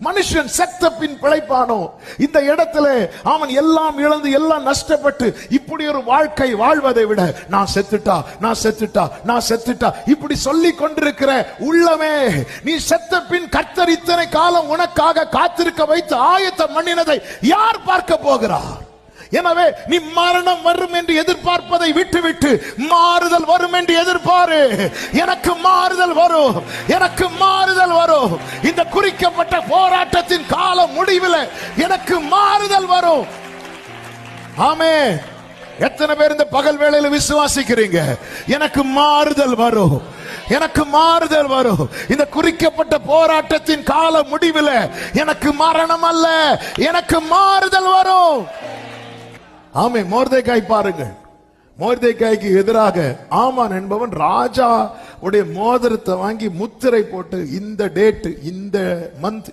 மனுஷன் செத்த பின் பிழைப்பானோ? இந்த இடத்துல அவன் எல்லாம் இழந்து எல்லாம் நஷ்டப்பட்டு இப்படி ஒரு வாழ்க்கை வாழ்வதை விட நான் செத்துட்டா நான் செத்துட்டா நான் செத்துட்டா இப்படி சொல்லி கொண்டிருக்கிற உள்ளமே, நீ செத்த பின் கர்த்தர் இத்தனை காலம் உனக்காக காத்திருக்க வைத்து ஆயத்தம் பண்ணினதை யார் பார்க்க போகிறார்? எனவே நீ மரணம் வரும் என்று எதிர்பார்ப்பதை விட்டுவிட்டு மாறுதல் வரும் என்று எதிர்பாரு. எனக்கு மாறுதல் வரும், எனக்கு மாறுதல் வரும். இந்த குறிக்கப்பட்ட போராட்டத்தின் கால முடிவில் எனக்கு மாறுதல் வரும். ஆமென். எத்தனை பேர் இந்த பகல் வேளையில விசுவாசிக்கிறீங்க? எனக்கு மாறுதல் வரும், எனக்கு மாறுதல் வரும். இந்த குறிக்கப்பட்ட போராட்டத்தின் கால முடிவில் எனக்கு மரணம் அல்ல, எனக்கு மாறுதல் வரும். ஆமே. மொர்தெகாய் பாருங்கள், மொர்தெகாய்க்கு எதிராக ஆமான் என்பவன் ராஜா உடைய மோதிரத்தை வாங்கி முத்திரை போட்டு இந்த டேட், இந்த மந்த்,